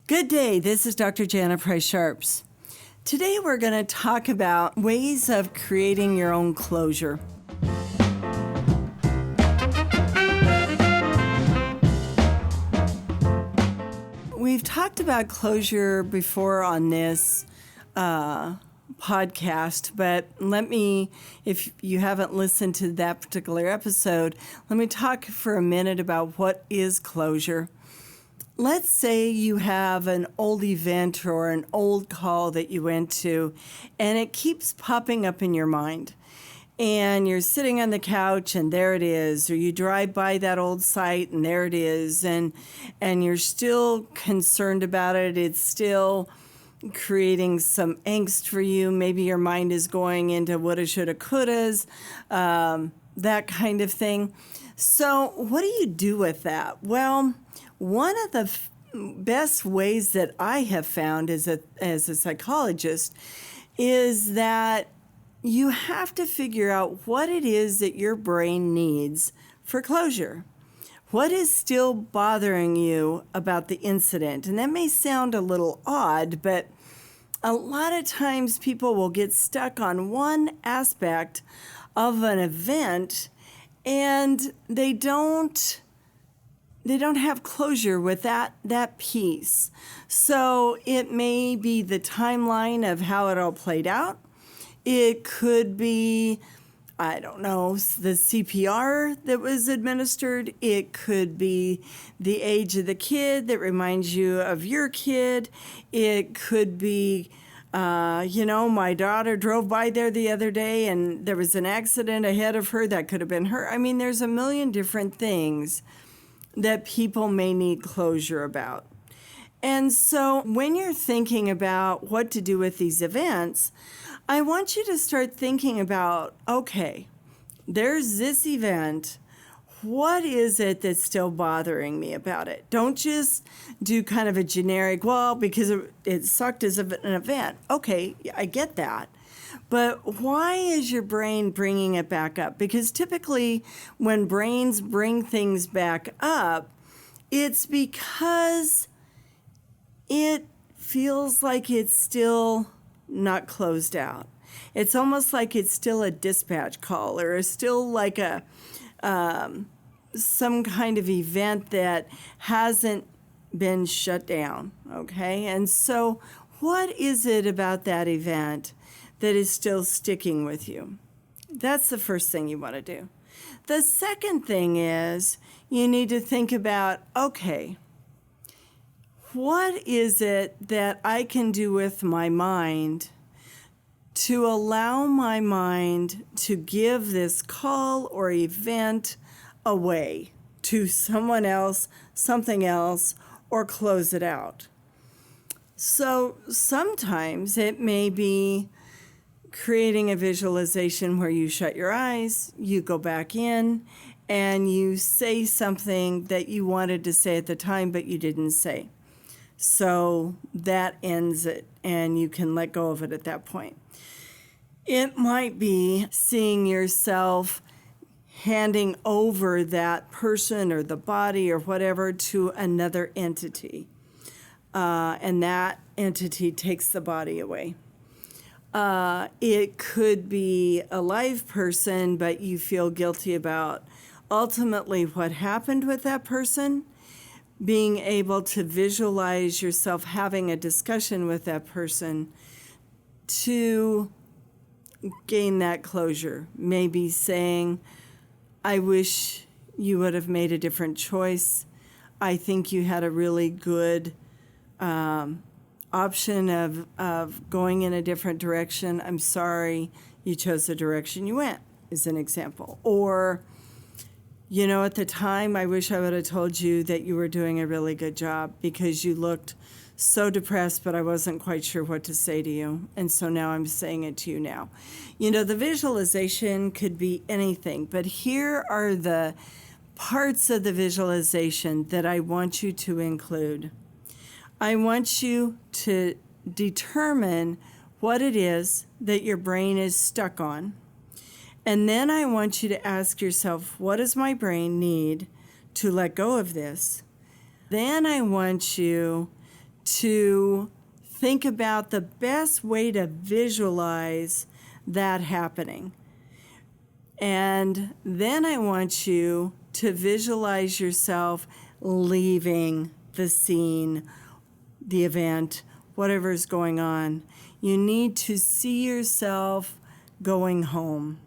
Good day, this is Dr. Jana Price-Sharps. Today we're going to talk about ways of creating your own closure. We've talked about closure before on this podcast, but if you haven't listened to that particular episode, let me talk for a minute about what is closure. Let's say you have an old event or an old call that you went to, and it keeps popping up in your mind. And you're sitting on the couch, and there it is. Or you drive by that old site, and there it is. And you're still concerned about it. It's still creating some angst for you. Maybe your mind is going into woulda, shoulda, couldas, that kind of thing. So what do you do with that? Well, one of the best ways that I have found as a psychologist is that you have to figure out what it is that your brain needs for closure. What is still bothering you about the incident? And that may sound a little odd, but a lot of times people will get stuck on one aspect of an event and they don't have closure with that piece. So it may be the timeline of how it all played out. It could be, I don't know, the CPR that was administered. It could be the age of the kid that reminds you of your kid. It could be, my daughter drove by there the other day and there was an accident ahead of her. That could have been her. I mean, there's a million different things that people may need closure about. And so when you're thinking about what to do with these events, I want you to start thinking about, okay, there's this event. What is it that's still bothering me about it? Don't just do kind of a generic, well, because it sucked as an event. Okay, I get that. But why is your brain bringing it back up? Because typically when brains bring things back up, it's because it feels like it's still not closed out. It's almost like it's still a dispatch call or it's still like some kind of event that hasn't been shut down, okay? And so what is it about that event that is still sticking with you? That's the first thing you want to do. The second thing is you need to think about, okay, what is it that I can do with my mind to allow my mind to give this call or event away to someone else, something else, or close it out? So sometimes it may be creating a visualization where you shut your eyes, you go back in, and you say something that you wanted to say at the time, but you didn't say. So that ends it, and you can let go of it at that point. It might be seeing yourself handing over that person or the body or whatever to another entity, and that entity takes the body away. It could be a live person, but you feel guilty about ultimately what happened with that person. Being able to visualize yourself having a discussion with that person to gain that closure. Maybe saying, I wish you would have made a different choice. I think you had a really good option of going in a different direction. I'm sorry you chose the direction you went, is an example. Or, at the time, I wish I would have told you that you were doing a really good job because you looked so depressed, but I wasn't quite sure what to say to you. And so now I'm saying it to you now. The visualization could be anything, but here are the parts of the visualization that I want you to include. I want you to determine what it is that your brain is stuck on. And then I want you to ask yourself, what does my brain need to let go of this? Then I want you to think about the best way to visualize that happening. And then I want you to visualize yourself leaving the scene, the event, whatever is going on. You need to see yourself going home,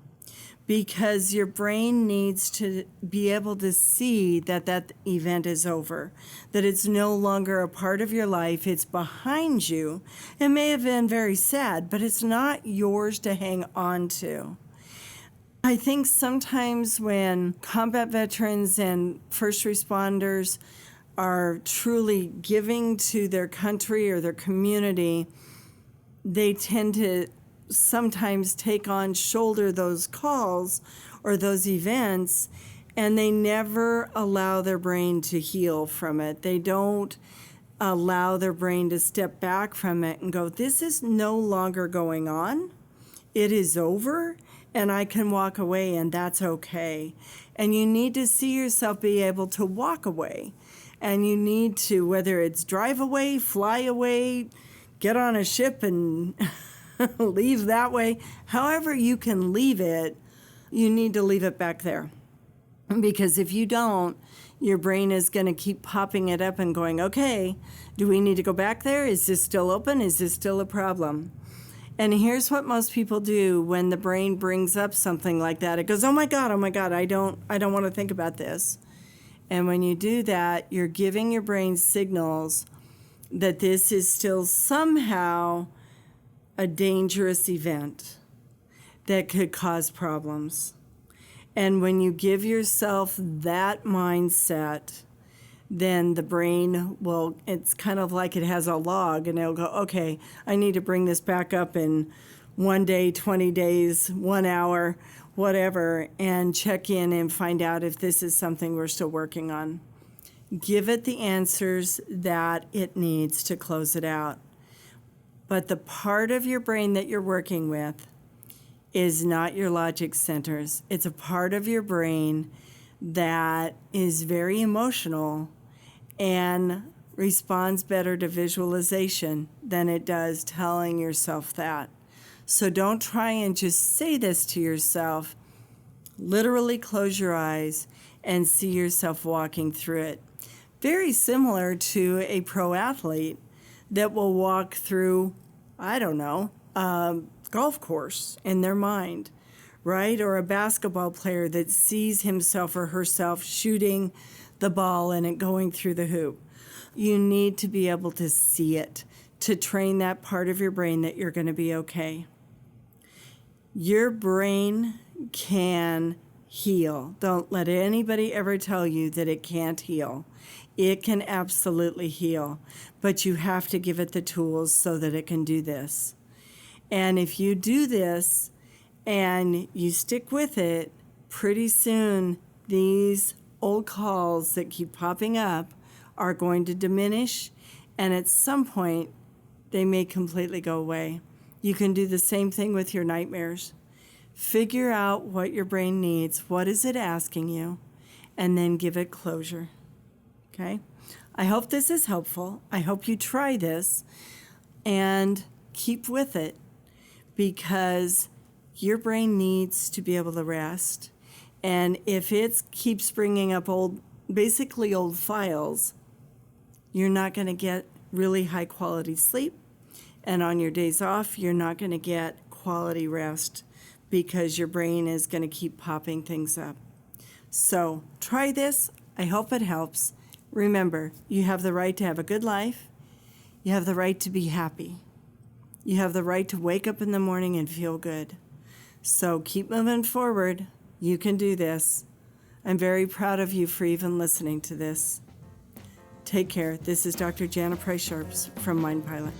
because your brain needs to be able to see that that event is over, that it's no longer a part of your life, it's behind you. It may have been very sad, but it's not yours to hang on to. I think sometimes when combat veterans and first responders are truly giving to their country or their community, they tend to sometimes shoulder those calls or those events, and they never allow their brain to heal from it. They don't allow their brain to step back from it and go, this is no longer going on. It is over, and I can walk away, and that's okay. And you need to see yourself be able to walk away. And you need to, whether it's drive away, fly away, get on a ship and leave that way, however you can leave it, you need to leave it back there. Because if you don't, your brain is going to keep popping it up and going, okay, do we need to go back there? Is this still open? Is this still a problem? And here's what most people do when the brain brings up something like that. It goes, oh my God, I don't want to think about this. And when you do that, you're giving your brain signals that this is still somehow a dangerous event that could cause problems. And when you give yourself that mindset, then the brain will, it's kind of like it has a log, and it'll go, okay, I need to bring this back up in 1 day, 20 days, 1 hour, whatever, and check in and find out if this is something we're still working on. Give it the answers that it needs to close it out. But the part of your brain that you're working with is not your logic centers. It's a part of your brain that is very emotional and responds better to visualization than it does telling yourself that. So don't try and just say this to yourself. Literally close your eyes and see yourself walking through it. Very similar to a pro athlete that will walk through, I don't know, a golf course in their mind, right? Or a basketball player that sees himself or herself shooting the ball and it going through the hoop. You need to be able to see it, to train that part of your brain that you're going to be okay. Your brain can heal. Don't let anybody ever tell you that it can't heal. It can absolutely heal, but you have to give it the tools so that it can do this. And if you do this and you stick with it, pretty soon these old calls that keep popping up are going to diminish, and at some point they may completely go away. You can do the same thing with your nightmares. Figure out what your brain needs, what is it asking you, and then give it closure. Okay? I hope this is helpful. I hope you try this and keep with it, because your brain needs to be able to rest. And if it keeps bringing up basically old files, you're not going to get really high quality sleep. And on your days off, you're not going to get quality rest, because your brain is going to keep popping things up. So try this. I hope it helps. Remember, you have the right to have a good life. You have the right to be happy. You have the right to wake up in the morning and feel good. So keep moving forward. You can do this. I'm very proud of you for even listening to this. Take care. This is Dr. Jana Price-Sharps from Mind Pilot.